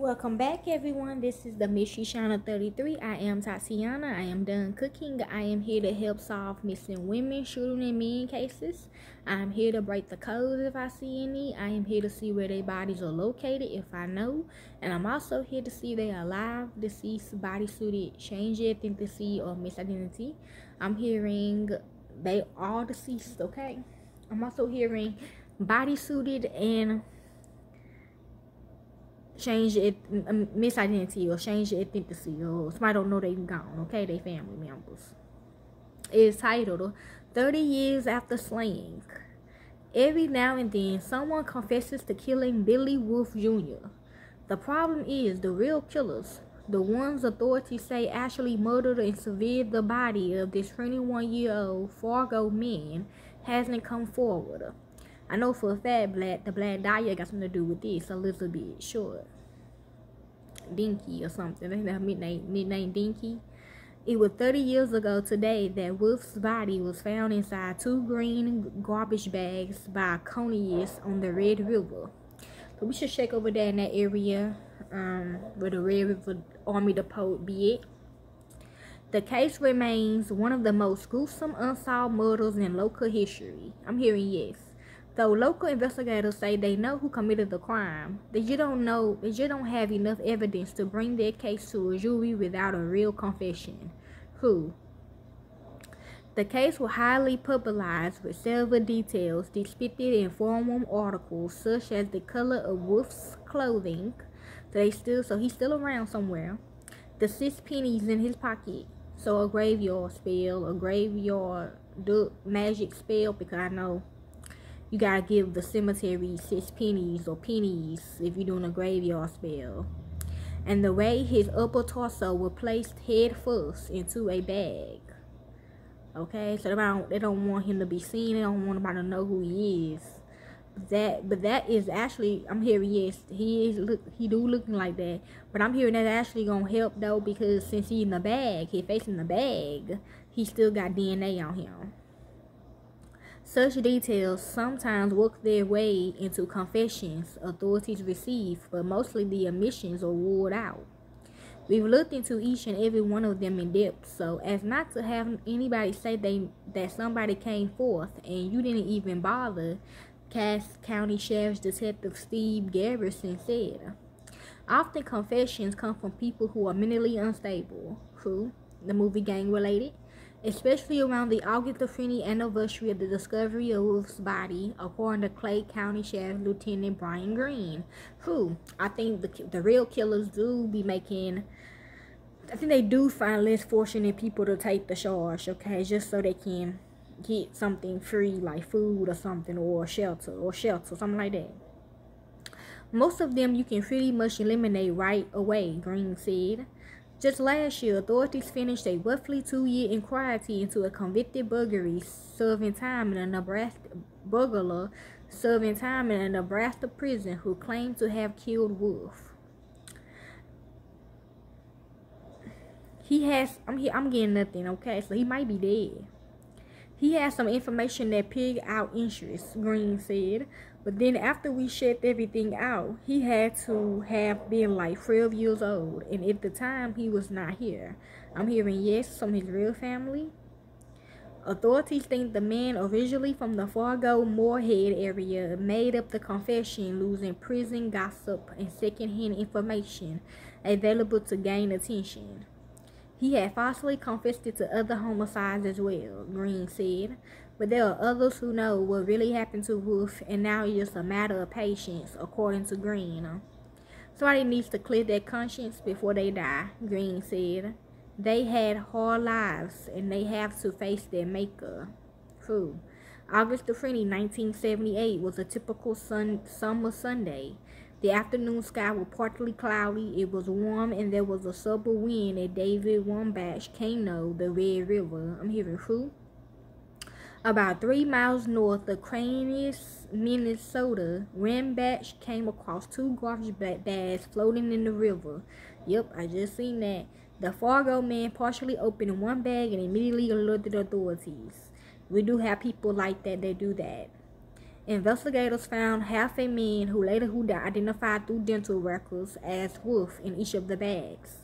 Welcome back, everyone. This is the Miss Shishana 33. I am Tatiana. I am done cooking. I am here to help solve missing women, shooting, and men cases. I am here to break the codes if I see any. I am here to see where their bodies are located if I know. And I'm also here to see if they are alive, deceased, bodysuited, change ethnicity, or misidentity. I'm hearing they all deceased, okay? I'm also hearing bodysuited and change it, misidentity, or change your ethnicity, or somebody don't know they gone, okay? They family members. It's titled 30 Years After Slaying. Every now and then, someone confesses to killing Billy Wolf Jr. The problem is the real killers, the ones authorities say actually murdered and severed the body of this 21-year-old Fargo man, hasn't come forward. I know for a fact the black dahlia got something to do with this, a little bit short. Dinky or something. I think that nickname Dinky. It was 30 years ago today that Wolf's body was found inside 2 green garbage bags by Coney's on the Red River. So we should check over there in that area where the Red River Army Depot be it. The case remains one of the most gruesome unsolved murders in local history. I'm hearing yes. Though local investigators say they know who committed the crime, they just don't have enough evidence to bring their case to a jury without a real confession. Who? The case was highly publicized with several details depicted in forum articles such as the color of Wolf's clothing, so he's still around somewhere, the 6 pennies in his pocket, so a graveyard spell, a graveyard magic spell, because I know you gotta give the cemetery 6 pennies or pennies if you're doing a graveyard spell. And the way his upper torso was placed head first into a bag. Okay, so they don't want him to be seen. They don't want nobody to know who he is. But that is actually, I'm hearing yes, he do looking like that. But I'm hearing that actually gonna help though, because since he in the bag, he facing the bag, he still got DNA on him. Such details sometimes work their way into confessions authorities receive, but mostly the omissions are ruled out. We've looked into each and every one of them in depth, so as not to have anybody say that somebody came forth and you didn't even bother, Cass County Sheriff's Detective Steve Garrison said. Often confessions come from people who are mentally unstable, who, the movie gang related, especially around the August 20th anniversary of the discovery of Wolf's body, according to Clay County Sheriff Lieutenant Brian Green, who I think the real killers do be making. I think they do find less fortunate people to take the charge, okay, just so they can get something free like food or something, or shelter, something like that. Most of them you can pretty much eliminate right away, Green said. Just last year, authorities finished a roughly 2-year inquiry into a convicted burglary serving time in a Nebraska prison who claimed to have killed Wolf. I'm getting nothing, okay? So he might be dead. He has some information that piqued our interest, Green said. But then after we checked everything out, he had to have been like 12 years old. And at the time, he was not here. I'm hearing yes from his real family. Authorities think the man originally from the Fargo Moorhead area made up the confession, losing prison gossip and secondhand information available to gain attention. He had falsely confessed to other homicides as well, Green said. But there are others who know what really happened to Wolf, and now it's just a matter of patience, according to Green. Somebody needs to clear their conscience before they die, Green said. They had hard lives, and they have to face their maker. True. August 20, 1978 was a typical summer Sunday. The afternoon sky was partly cloudy, it was warm, and there was a subtle wind at David Wambach Kano, the Red River. I'm hearing who? About 3 miles north of Cranes, Minnesota, Wambach came across 2 garbage bags floating in the river. Yep, I just seen that. The Fargo man partially opened one bag and immediately alerted authorities. We do have people like that do that. Investigators found half a man who identified through dental records as Wolf in each of the bags.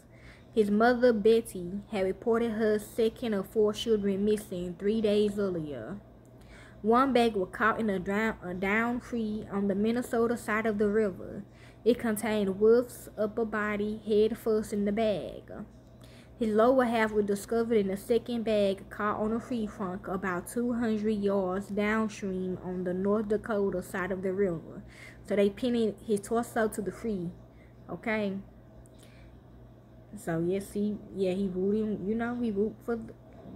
His mother, Betty, had reported her second of 4 children missing 3 days earlier. One bag was caught in a down tree on the Minnesota side of the river. It contained Wolf's upper body, head first in the bag. His lower half was discovered in the second bag caught on a tree trunk about 200 yards downstream on the North Dakota side of the river. So they pinned his torso to the tree. Okay. So yes, he rooted, he rooted for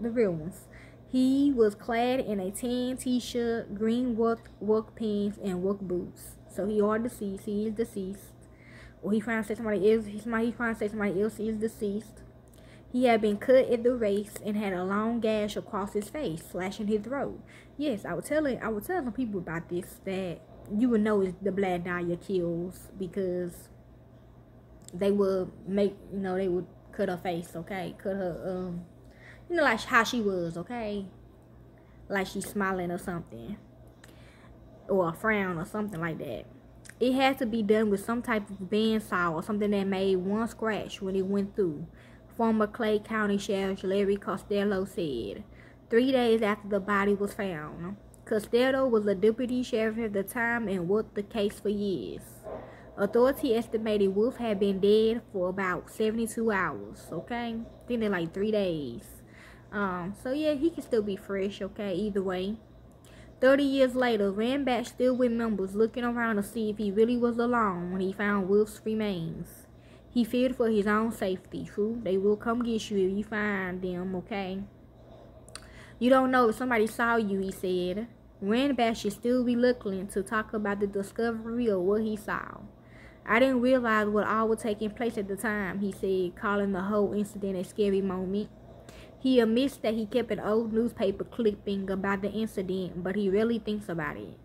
the real ones. He was clad in a tan t-shirt, green work pants, and work boots. So he is deceased. Or he trying to say somebody else is deceased. He had been cut at the wrist and had a long gash across his face, slashing his throat. Yes, I was telling people about this, that you would know it's the Black Dahlia kills, because they would they would cut her face, okay? Cut her, like how she was, okay? Like she's smiling or something. Or a frown or something like that. It had to be done with some type of bandsaw or something that made one scratch when it went through. Former Clay County Sheriff Larry Costello said, 3 days after the body was found. Costello was a deputy sheriff at the time and worked the case for years. Authorities estimated Wolf had been dead for about 72 hours, okay? I think they're like 3 days. So yeah, he can still be fresh, okay, either way. 30 years later, Ranback still with members looking around to see if he really was alone when he found Wolf's remains. He feared for his own safety. True, they will come get you if you find them, okay? You don't know if somebody saw you, he said. Ranback should still be looking to talk about the discovery or what he saw. I didn't realize what all was taking place at the time, he said, calling the whole incident a scary moment. He admits that he kept an old newspaper clipping about the incident, but he rarely thinks about it.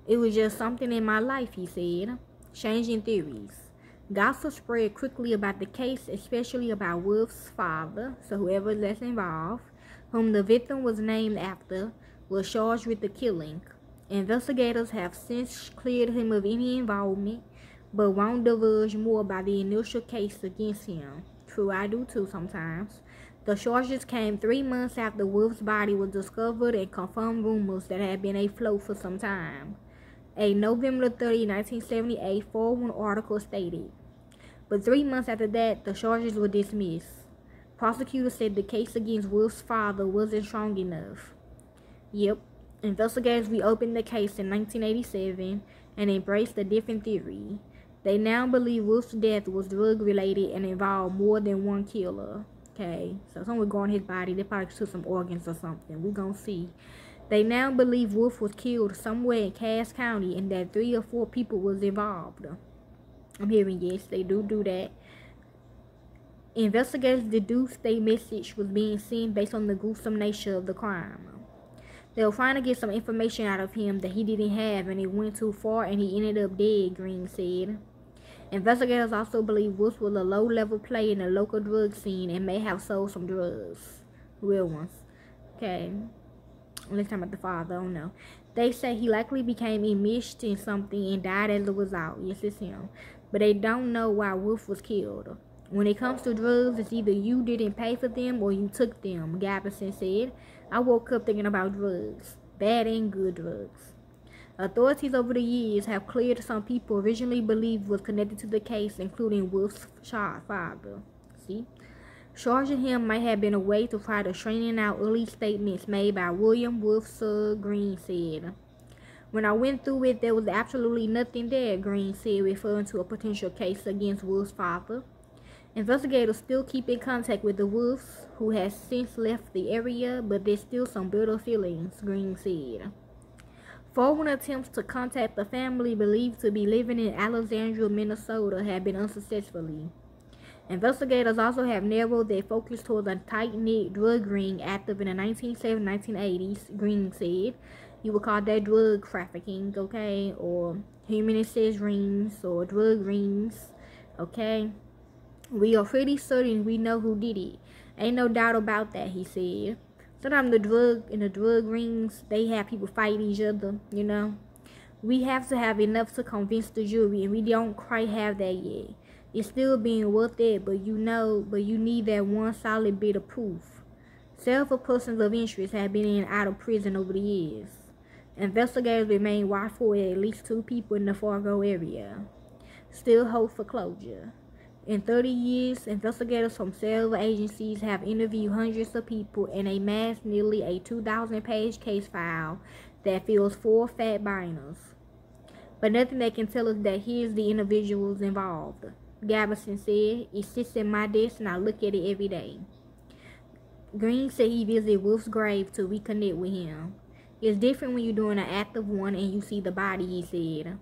It was just something in my life, he said. Changing theories. Gossip spread quickly about the case, especially about Wolf's father, so whoever that's involved, whom the victim was named after, was charged with the killing. Investigators have since cleared him of any involvement, but won't divulge more about the initial case against him. True, I do too sometimes. The charges came 3 months after Wolf's body was discovered and confirmed rumors that had been afloat for some time. A November 30, 1978 411 article stated, but 3 months after that, the charges were dismissed. Prosecutors said the case against Wolf's father wasn't strong enough. Yep, investigators reopened the case in 1987 and embraced a different theory. They now believe Wolf's death was drug-related and involved more than one killer. Okay, so someone going his body, they probably took some organs or something. We're gonna see. They now believe Wolf was killed somewhere in Cass County and that 3 or 4 people was involved. I'm hearing yes, they do that. Investigators deduced their message was being sent based on the gruesome nature of the crime. They were trying to get some information out of him that he didn't have, and it went too far and he ended up dead, Green said. Investigators also believe Wolf was a low-level player in the local drug scene and may have sold some drugs. Real ones. Okay. Let's talk about the father, I don't know. They say he likely became enmeshed in something and died as a result. Yes, it's him. But they don't know why Wolf was killed. When it comes to drugs, it's either you didn't pay for them or you took them, Gabberson said. I woke up thinking about drugs. Bad and good drugs. Authorities over the years have cleared some people originally believed was connected to the case, including Wolf's father. See? Charging him might have been a way to try to straighten out early statements made by William Wolf, Sir, Green said. When I went through it, there was absolutely nothing there, Green said, referring to a potential case against Wolf's father. Investigators still keep in contact with the Wolfs, who has since left the area, but there's still some bitter feelings, Green said. 4 attempts to contact the family believed to be living in Alexandria, Minnesota have been unsuccessfully. Investigators also have narrowed their focus toward a tight-knit drug ring active in the 1970s, Green said. You would call that drug trafficking, okay? Or human access rings or drug rings, okay? We are pretty certain we know who did it. Ain't no doubt about that, he said. Sometimes in the drug rings, they have people fighting each other, you know. We have to have enough to convince the jury, and we don't quite have that yet. It's still being worth it, but you need that one solid bit of proof. Several persons of interest have been in and out of prison over the years. Investigators remain watchful at least 2 people in the Fargo area. Still hope for closure. In 30 years, investigators from several agencies have interviewed hundreds of people and amassed nearly a 2,000-page case file that fills 4 fat binders. But nothing that can tell us that here's the individuals involved. Gabberson said, "It sits at my desk and I look at it every day." Green said he visited Wolf's grave to reconnect with him. "It's different when you're doing an active one and you see the body," he said.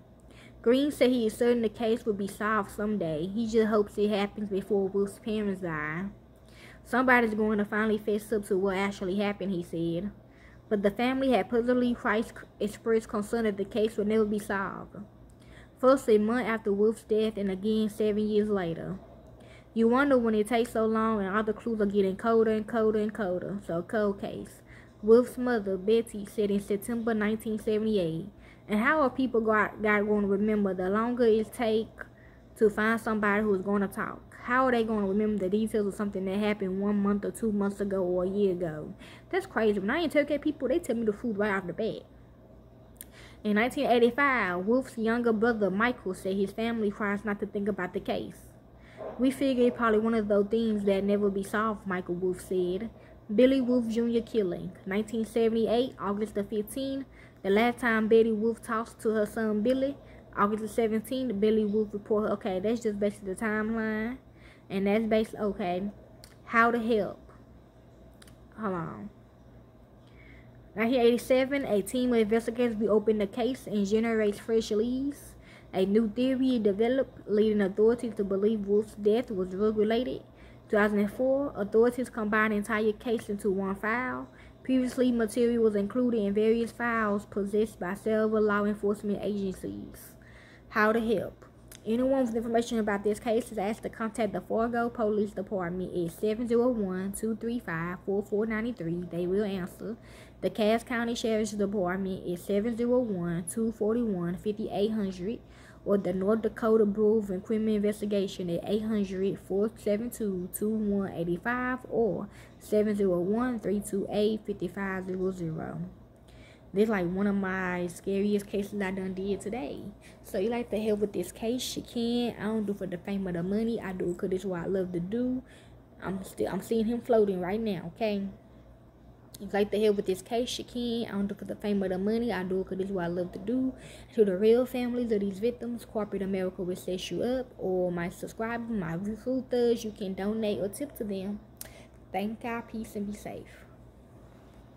Green said he is certain the case will be solved someday. He just hopes it happens before Wolf's parents die. "Somebody's going to finally face up to what actually happened," he said. But the family had publicly expressed concern that the case would never be solved. First a month after Wolf's death and again 7 years later. You wonder when it takes so long and all the clues are getting colder and colder and colder. So, cold case. Wolf's mother, Betty, said in September 1978, "And how are people going to remember the longer it takes to find somebody who is going to talk? How are they going to remember the details of something that happened 1 month or 2 months ago or a year ago?" That's crazy. When I interrogate people, they tell me the truth right off the bat. In 1985, Wolf's younger brother, Michael, said his family tries not to think about the case. "We figure it's probably one of those things that never be solved," Michael Wolf said. Billy Wolf Jr. killing. 1978, August the 15th. The last time Betty Wolf talks to her son Billy. August the 17th, Billy Wolf reported. Okay, that's just basically the timeline. And that's basically, okay, how to help. Hold on. 1987, a team of investigators reopened the case and generates fresh leads. A new theory developed, leading authorities to believe Wolf's death was drug-related. 2004, authorities combined the entire case into one file. Previously, material was included in various files possessed by several law enforcement agencies. How to help. Anyone with information about this case is asked to contact the Fargo Police Department at 701-235-4493. They will answer. The Cass County Sheriff's Department is 701-241-5800, or the North Dakota Bureau of Criminal Investigation at 800-472-2185 or 701-328-5500. This is like one of my scariest cases I done did today. So you like to help with this case, you can. I don't do it for the fame or the money. I do it because this is what I love to do. I'm seeing him floating right now, okay? If you like to help with this case, you can. I don't do it for the fame or the money. I do it because this is what I love to do. To the real families of these victims, corporate America will set you up. Or my subscribers, my recruiters, you can donate or tip to them. Thank God, peace, and be safe.